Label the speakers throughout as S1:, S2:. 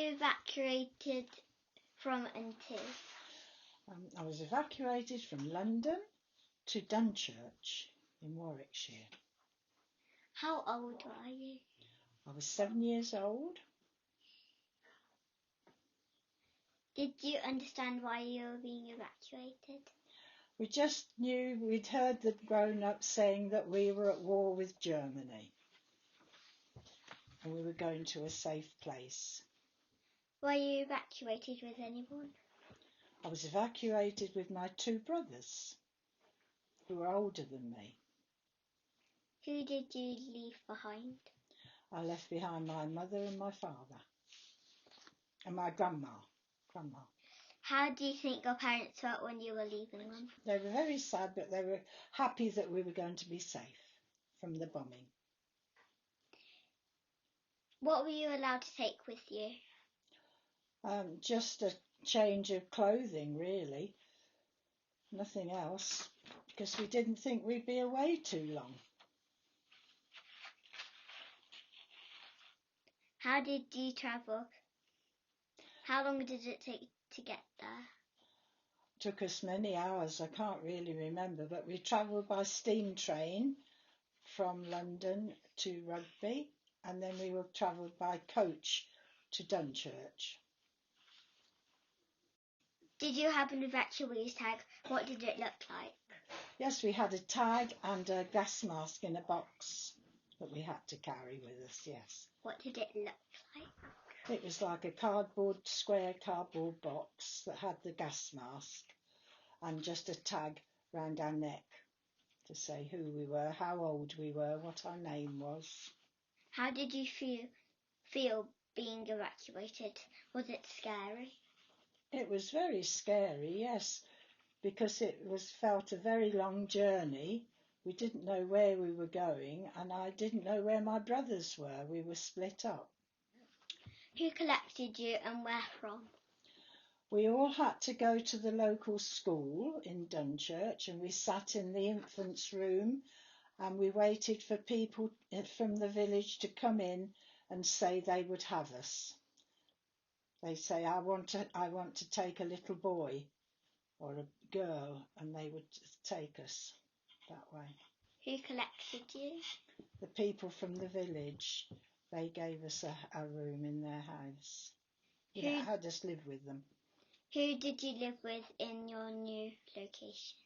S1: you evacuated from and to?
S2: I was evacuated from London to Dunchurch in Warwickshire.
S1: How old were you?
S2: I was 7 years old.
S1: Did you understand why you were being evacuated?
S2: We just knew, we'd heard the grown-ups saying that we were at war with Germany and we were going to a safe place.
S1: Were you evacuated with anyone?
S2: I was evacuated with my 2 brothers who were older than me.
S1: Who did you leave behind?
S2: I left behind my mother and my father and my grandma.
S1: How do you think your parents felt when you were leaving them?
S2: They were very sad, but they were happy that we were going to be safe from the bombing.
S1: What were you allowed to take with you?
S2: Just a change of clothing, really. Nothing else, because we didn't think we'd be away too long.
S1: How did you travel? How long did it take to get there?
S2: It took us many hours, I can't really remember, but we travelled by steam train from London to Rugby, and then we travelled by coach to Dunchurch.
S1: Did you have an evacuee's tag? What did it look like?
S2: Yes, we had a tag and a gas mask in a box that we had to carry with us, yes.
S1: What did it look like?
S2: It was like a square cardboard box that had the gas mask and just a tag round our neck to say who we were, how old we were, what our name was.
S1: How did you feel being evacuated? Was it scary?
S2: It was very scary, yes, because it felt a very long journey. We didn't know where we were going, and I didn't know where my brothers were. We were split up.
S1: Who collected you and where from?
S2: We all had to go to the local school in Dunchurch, and we sat in the infants' room and we waited for people from the village to come in and say they would have us. They say, I want to take a little boy or a girl, and they would take us that way.
S1: Who collected you?
S2: The people from the village, they gave us a room in their house. They had us live with them.
S1: Who did you live with in your new location?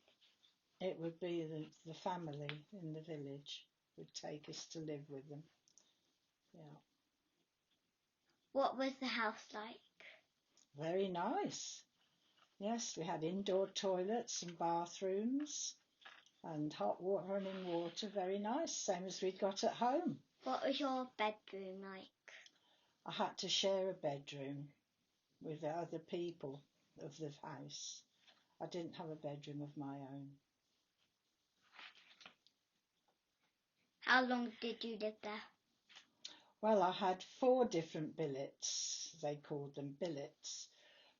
S2: It would be the family in the village would take us to live with them. Yeah.
S1: What was the house like?
S2: Very nice. Yes, we had indoor toilets and bathrooms and hot water, running water. Very nice, same as we'd got at home.
S1: What was your bedroom like?
S2: I had to share a bedroom with the other people of the house. I didn't have a bedroom of my own.
S1: How long did you live there?
S2: Well, I had 4 different billets, they called them billets,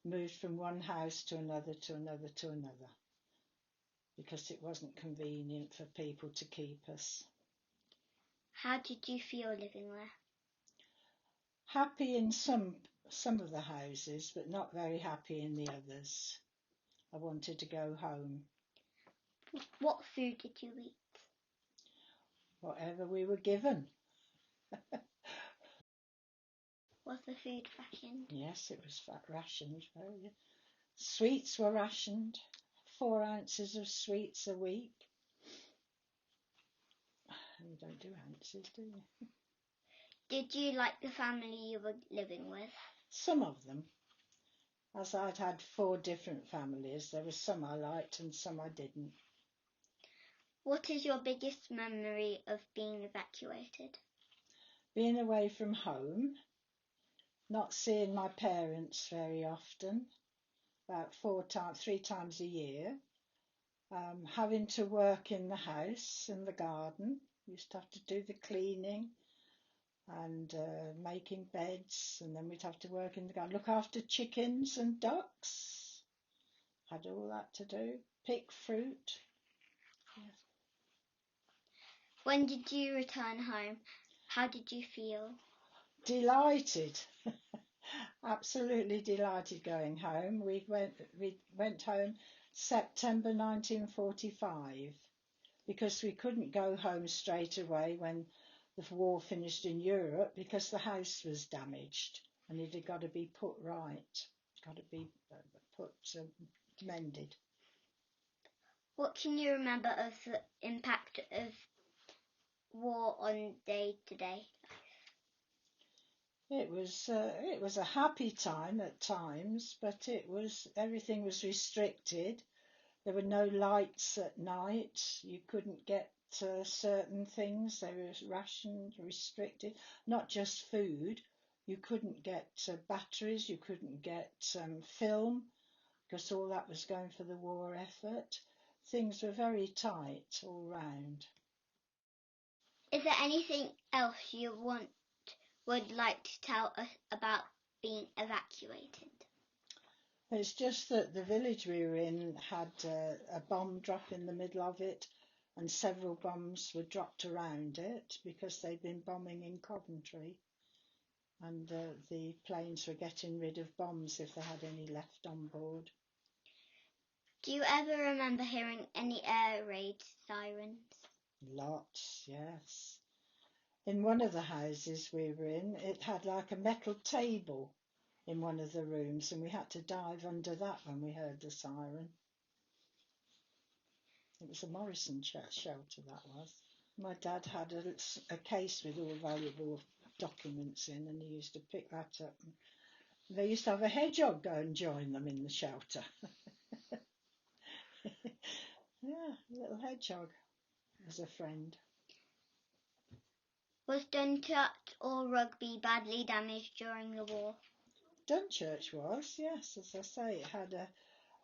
S2: moved from one house to another, to another, to another, because it wasn't convenient for people to keep us.
S1: How did you feel living there?
S2: Happy in some of the houses, but not very happy in the others. I wanted to go home.
S1: What food did you eat?
S2: Whatever we were given.
S1: Was the food rationed?
S2: Yes, it was rationed. Sweets were rationed. 4 ounces of sweets a week. You don't do ounces, do you?
S1: Did you like the family you were living with?
S2: Some of them. As I'd had 4 different families, there were some I liked and some I didn't.
S1: What is your biggest memory of being evacuated?
S2: Being away from home, not seeing my parents very often, about 3 times a year, having to work in the house, in the garden. Used to have to do the cleaning and making beds, and then we'd have to work in the garden, look after chickens and ducks. Had all that to do. Pick fruit. Yes.
S1: When did you return home? How did you feel?
S2: Delighted. Absolutely delighted going home. We went home September 1945 because we couldn't go home straight away when the war finished in Europe because the house was damaged and it had got to be put right, got to be put mended.
S1: What can you remember of the impact of war on day-to-day?
S2: It was a happy time at times, but everything was restricted. There were no lights at night. You couldn't get certain things. They were rationed, restricted. Not just food. You couldn't get batteries. You couldn't get film because all that was going for the war effort. Things were very tight all round.
S1: Is there anything else you would like to tell us about being evacuated?
S2: It's just that the village we were in had a bomb drop in the middle of it, and several bombs were dropped around it because they'd been bombing in Coventry, and the planes were getting rid of bombs if they had any left on board.
S1: Do you ever remember hearing any air raid sirens?
S2: Lots, yes. In one of the houses we were in, it had like a metal table in one of the rooms, and we had to dive under that when we heard the siren. It was a Morrison shelter, that was. My dad had a case with all valuable documents in, and he used to pick that up. They used to have a hedgehog go and join them in the shelter. Yeah, a little hedgehog as a friend.
S1: Was Dunchurch or Rugby badly damaged during the war?
S2: Dunchurch was, yes, as I say, it had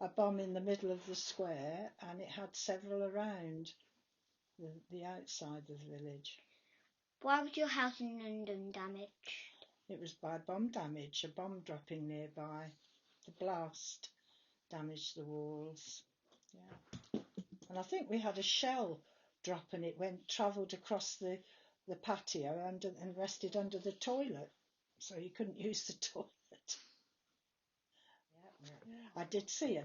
S2: a bomb in the middle of the square, and it had several around the outside of the village.
S1: Why was your house in London damaged?
S2: It was by bomb damage, a bomb dropping nearby. The blast damaged the walls. Yeah. And I think we had a shell drop and it travelled across the patio and rested under the toilet. So you couldn't use the toilet. I did see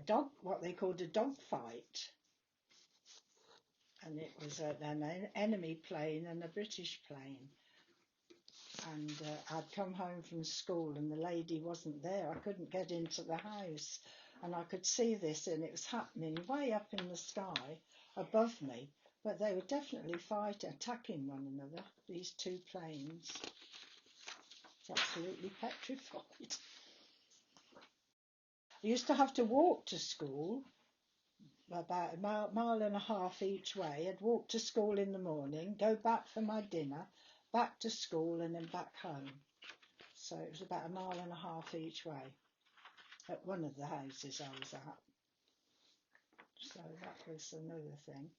S2: what they called a dog fight. And it was an enemy plane and a British plane. And I'd come home from school and the lady wasn't there. I couldn't get into the house. And I could see this, and it was happening way up in the sky above me. But they were definitely attacking one another, these two planes. It's absolutely petrified. I used to have to walk to school about a mile and a half each way. I'd walk to school in the morning, go back for my dinner, back to school, and then back home. So it was about a mile and a half each way at one of the houses I was at. So that was another thing.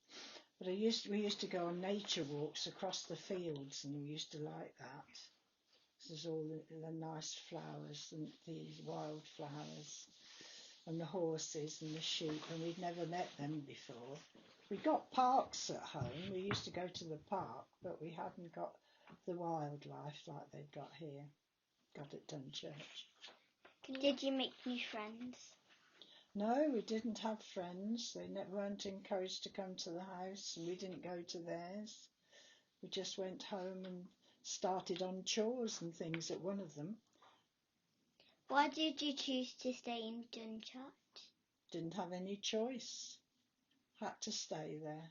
S2: But we used to go on nature walks across the fields, and we used to like that. There's all the nice flowers and the wildflowers and the horses and the sheep, and we'd never met them before. We got parks at home. We used to go to the park, but we hadn't got the wildlife like they'd got here, got at Dunchurch.
S1: Did you make new friends?
S2: No, we didn't have friends. They weren't encouraged to come to the house, and we didn't go to theirs. We just went home and started on chores and things at one of them.
S1: Why did you choose to stay in Dunchurch?
S2: Didn't have any choice. Had to stay there.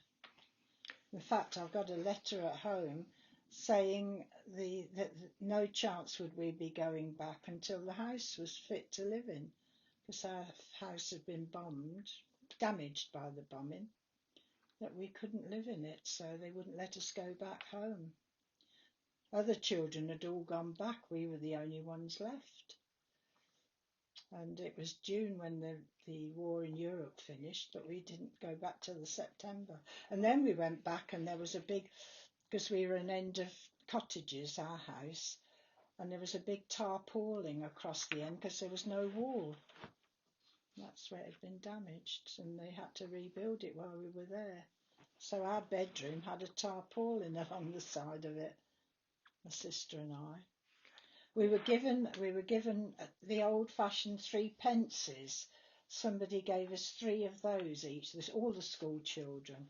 S2: In fact, I've got a letter at home saying that no chance would we be going back until the house was fit to live in, because our house had been damaged by the bombing, that we couldn't live in it, so they wouldn't let us go back home. Other children had all gone back. We were the only ones left. And it was June when the war in Europe finished, but we didn't go back till the September. And then we went back, and there was a big, because we were an end of cottages, our house, and there was a big tarpaulin across the end because there was no wall. That's where it had been damaged, and they had to rebuild it while we were there. So our bedroom had a tarpaulin along the side of it, my sister and I. We were given the old-fashioned three pences. Somebody gave us three of those each. There's all the school children,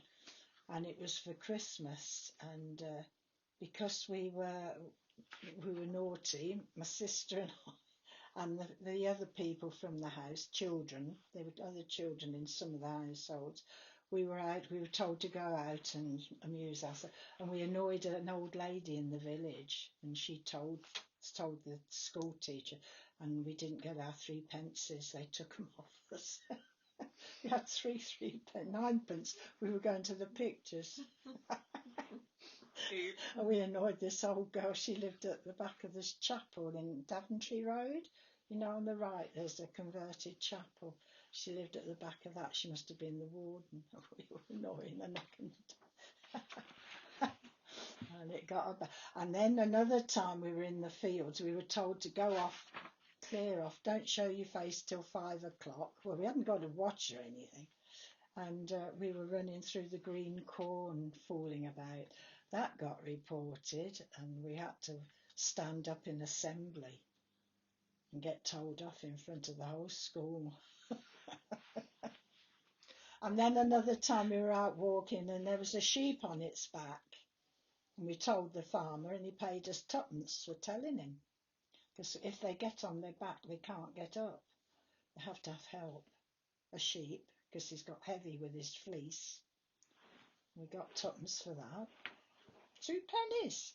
S2: and it was for Christmas. And because we were naughty, my sister and the other people from the house, children, there were other children in some of the households. We were told to go out and amuse ourselves, and we annoyed an old lady in the village, and she told the school teacher, and we didn't get our three pences. They took them off us. We had ninepence. We were going to the pictures. And we annoyed this old girl. She lived at the back of this chapel in Daventry Road. You know, on the right, there's a converted chapel. She lived at the back of that. She must have been the warden. We were annoying her knocking and it got up. And then another time we were in the fields, we were told to go off, clear off, don't show your face till 5 o'clock. Well, we hadn't got a watch or anything. And we were running through the green corn, fooling about. That got reported, and we had to stand up in assembly and get told off in front of the whole school. And then another time we were out walking, and there was a sheep on its back. And we told the farmer, and he paid us twopence for telling him. Because if they get on their back, they can't get up. They have to have help. A sheep, because he's got heavy with his fleece. We got twopence for that. 2 pennies.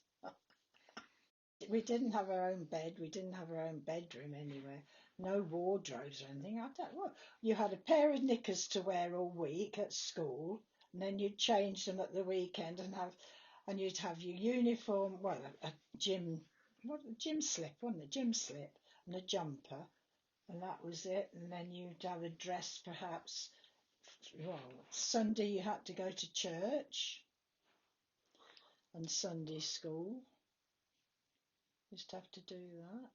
S2: We didn't have our own bed. We didn't have our own bedroom anywhere. No wardrobes or anything. I don't know. You had a pair of knickers to wear all week at school, and then you'd change them at the weekend and you'd have your uniform. Well, a gym slip, wasn't it? Gym slip and a jumper, and that was it. And then you'd have a dress, perhaps. Well, Sunday you had to go to church and Sunday school. Used to have to do that.